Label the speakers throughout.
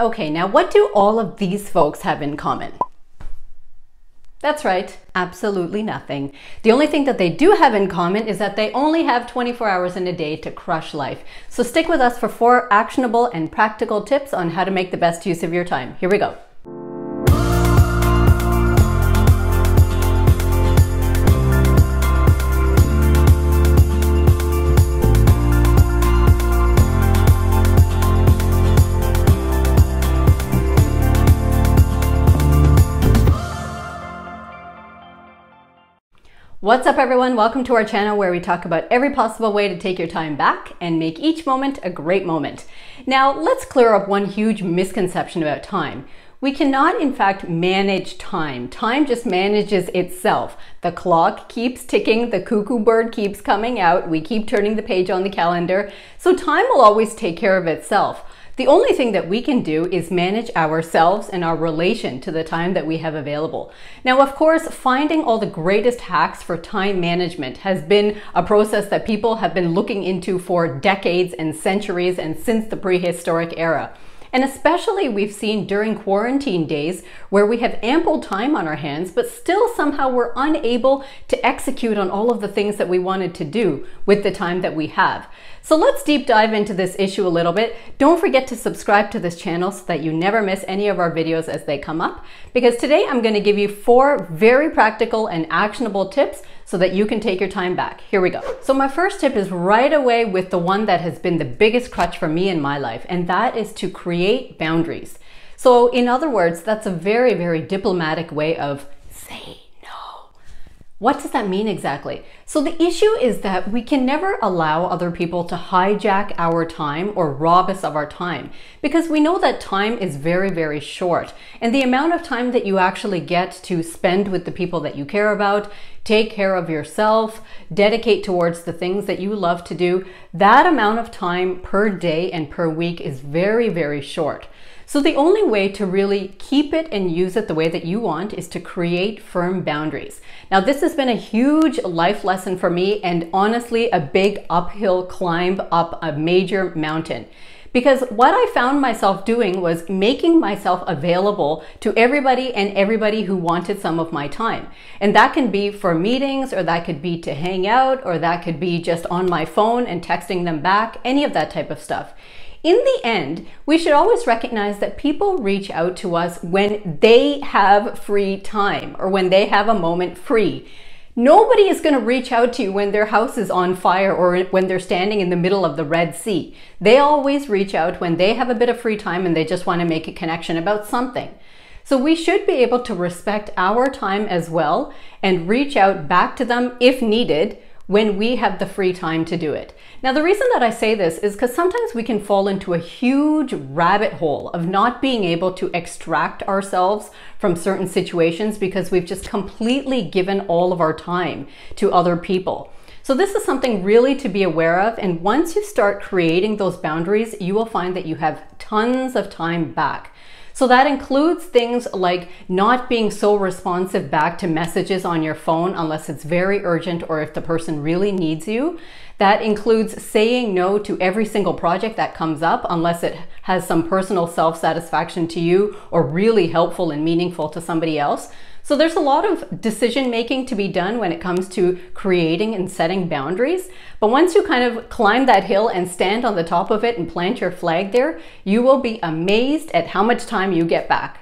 Speaker 1: Okay, now what do all of these folks have in common? That's right, absolutely nothing. The only thing that they do have in common is that they only have 24 hours in a day to crush life. So stick with us for 4 actionable and practical tips on how to make the best use of your time. Here we go. What's up everyone? Welcome to our channel where we talk about every possible way to take your time back and make each moment a great moment. Now let's clear up one huge misconception about time. We cannot in fact manage time. Time just manages itself. The clock keeps ticking, the cuckoo bird keeps coming out, we keep turning the page on the calendar, so time will always take care of itself. The only thing that we can do is manage ourselves and our relation to the time that we have available. Now, of course, finding all the greatest hacks for time management has been a process that people have been looking into for decades and centuries and since the prehistoric era. And especially we've seen during quarantine days where we have ample time on our hands, but still somehow we're unable to execute on all of the things that we wanted to do with the time that we have. So let's deep dive into this issue a little bit. Don't forget to subscribe to this channel so that you never miss any of our videos as they come up, because today I'm going to give you 4 very practical and actionable tips so that you can take your time back. Here we go. So my first tip is right away with the one that has been the biggest crutch for me in my life, and that is to create boundaries. So in other words, that's a very, very diplomatic way of say no. What does that mean exactly? So the issue is that we can never allow other people to hijack our time or rob us of our time, because we know that time is very, very short. And the amount of time that you actually get to spend with the people that you care about, take care of yourself, dedicate towards the things that you love to do, that amount of time per day and per week is very, very short. So the only way to really keep it and use it the way that you want is to create firm boundaries. Now, this has been a huge life lesson for me, and honestly, a big uphill climb up a major mountain. Because what I found myself doing was making myself available to everybody and everybody who wanted some of my time. And that can be for meetings, or that could be to hang out, or that could be just on my phone and texting them back, any of that type of stuff. In the end, we should always recognize that people reach out to us when they have free time or when they have a moment free. Nobody is going to reach out to you when their house is on fire or when they're standing in the middle of the Red Sea. They always reach out when they have a bit of free time and they just want to make a connection about something. So we should be able to respect our time as well and reach out back to them if needed when we have the free time to do it. Now, the reason that I say this is because sometimes we can fall into a huge rabbit hole of not being able to extract ourselves from certain situations because we've just completely given all of our time to other people. So this is something really to be aware of. And once you start creating those boundaries, you will find that you have tons of time back. So that includes things like not being so responsive back to messages on your phone unless it's very urgent or if the person really needs you. That includes saying no to every single project that comes up unless it has some personal self-satisfaction to you or really helpful and meaningful to somebody else. So there's a lot of decision making to be done when it comes to creating and setting boundaries. But once you kind of climb that hill and stand on the top of it and plant your flag there, you will be amazed at how much time you get back.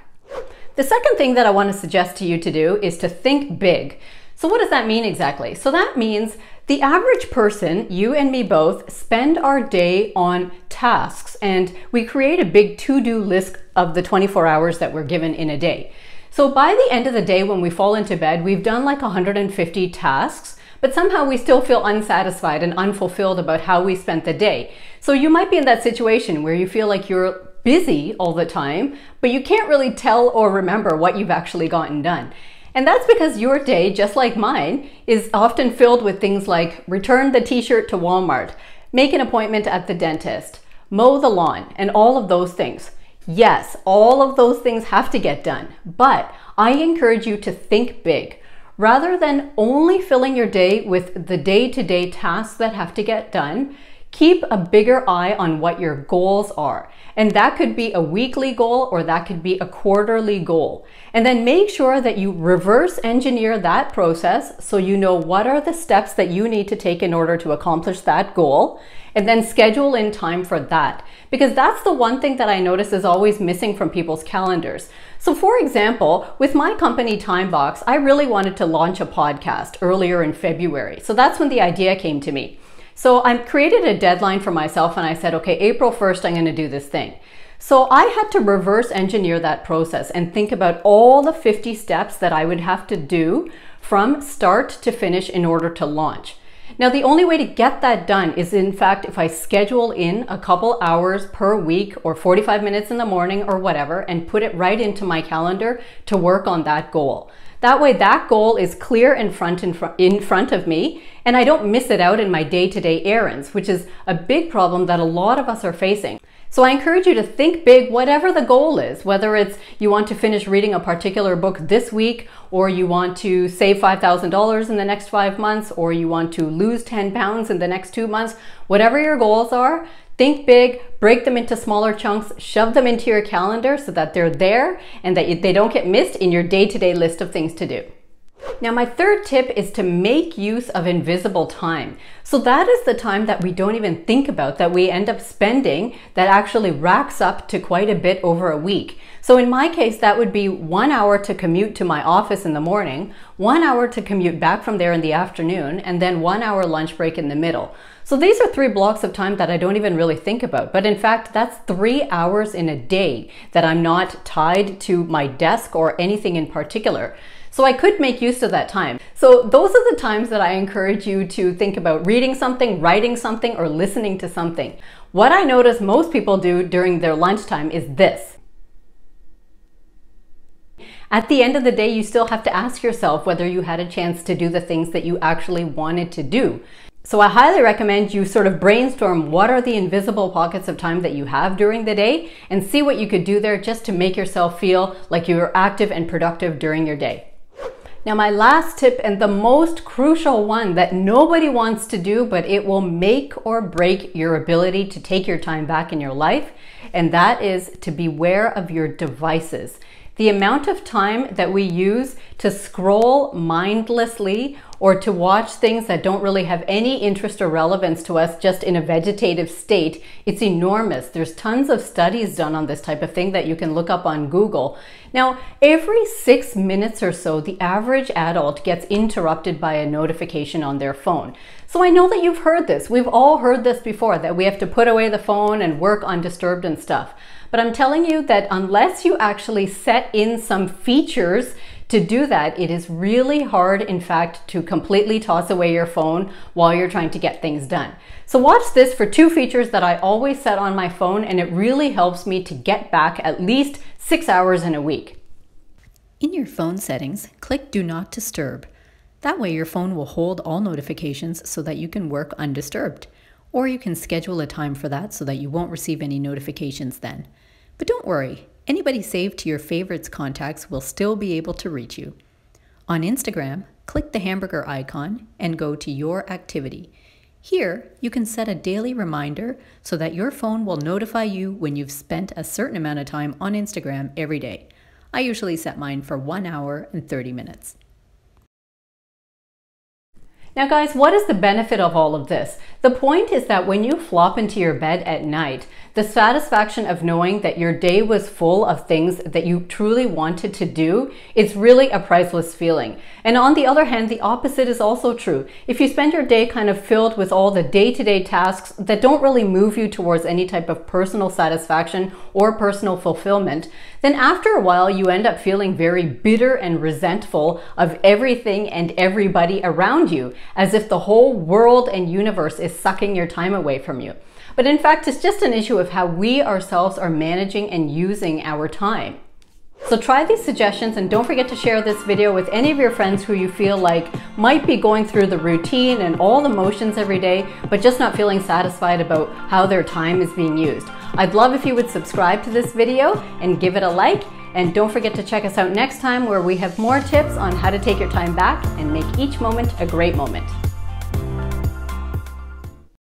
Speaker 1: The second thing that I want to suggest to you to do is to think big. So what does that mean exactly? So that means the average person, you and me both, spend our day on tasks, and we create a big to-do list of the 24 hours that we're given in a day. So by the end of the day, when we fall into bed, we've done like 150 tasks, but somehow we still feel unsatisfied and unfulfilled about how we spent the day. So you might be in that situation where you feel like you're busy all the time, but you can't really tell or remember what you've actually gotten done. And that's because your day, just like mine, is often filled with things like return the t-shirt to Walmart, make an appointment at the dentist, mow the lawn, and all of those things. Yes, all of those things have to get done, but I encourage you to think big. Rather than only filling your day with the day-to-day tasks that have to get done, keep a bigger eye on what your goals are. And that could be a weekly goal or that could be a quarterly goal. And then make sure that you reverse engineer that process so you know what are the steps that you need to take in order to accomplish that goal, and then schedule in time for that. Because that's the one thing that I notice is always missing from people's calendars. So for example, with my company Timebox, I really wanted to launch a podcast earlier in February. So that's when the idea came to me. So I created a deadline for myself and I said, okay, April 1st, I'm going to do this thing. So I had to reverse engineer that process and think about all the 50 steps that I would have to do from start to finish in order to launch. Now, the only way to get that done is, in fact, if I schedule in a couple hours per week or 45 minutes in the morning or whatever and put it right into my calendar to work on that goal. That way, that goal is clear in front of me, and I don't miss it out in my day-to-day errands, which is a big problem that a lot of us are facing. So I encourage you to think big, whatever the goal is, whether it's you want to finish reading a particular book this week, or you want to save $5,000 in the next 5 months, or you want to lose 10 pounds in the next 2 months, whatever your goals are, think big, break them into smaller chunks, shove them into your calendar so that they're there and that they don't get missed in your day-to-day list of things to do. Now, my third tip is to make use of invisible time. So that is the time that we don't even think about, that we end up spending, that actually racks up to quite a bit over a week. So in my case, that would be 1 hour to commute to my office in the morning, 1 hour to commute back from there in the afternoon, and then 1 hour lunch break in the middle. So these are 3 blocks of time that I don't even really think about. But in fact, that's 3 hours in a day that I'm not tied to my desk or anything in particular. So I could make use of that time. So those are the times that I encourage you to think about reading something, writing something, or listening to something. What I notice most people do during their lunchtime is this. At the end of the day, you still have to ask yourself whether you had a chance to do the things that you actually wanted to do. So I highly recommend you sort of brainstorm what are the invisible pockets of time that you have during the day and see what you could do there just to make yourself feel like you're active and productive during your day. Now, my last tip, and the most crucial one that nobody wants to do, but it will make or break your ability to take your time back in your life, and that is to beware of your devices. The amount of time that we use to scroll mindlessly or to watch things that don't really have any interest or relevance to us just in a vegetative state, it's enormous. There's tons of studies done on this type of thing that you can look up on Google. Now, every 6 minutes or so, the average adult gets interrupted by a notification on their phone. So I know that you've heard this. We've all heard this before, that we have to put away the phone and work undisturbed and stuff. But I'm telling you that unless you actually set in some features to do that, it is really hard, in fact, to completely toss away your phone while you're trying to get things done. So watch this for 2 features that I always set on my phone, and it really helps me to get back at least 6 hours in a week.
Speaker 2: In your phone settings, click Do Not Disturb. That way your phone will hold all notifications so that you can work undisturbed. Or you can schedule a time for that so that you won't receive any notifications then. But don't worry, anybody saved to your favorites contacts will still be able to reach you. On Instagram, click the hamburger icon and go to Your Activity. Here, you can set a daily reminder so that your phone will notify you when you've spent a certain amount of time on Instagram every day. I usually set mine for 1 hour and 30 minutes.
Speaker 1: Now guys, what is the benefit of all of this? The point is that when you flop into your bed at night, the satisfaction of knowing that your day was full of things that you truly wanted to do, it's really a priceless feeling. And on the other hand, the opposite is also true. If you spend your day kind of filled with all the day-to-day tasks that don't really move you towards any type of personal satisfaction or personal fulfillment, then after a while you end up feeling very bitter and resentful of everything and everybody around you, as if the whole world and universe is sucking your time away from you. But in fact, it's just an issue of how we ourselves are managing and using our time. So try these suggestions and don't forget to share this video with any of your friends who you feel like might be going through the routine and all the motions every day, but just not feeling satisfied about how their time is being used. I'd love if you would subscribe to this video and give it a like. And don't forget to check us out next time where we have more tips on how to take your time back and make each moment a great moment.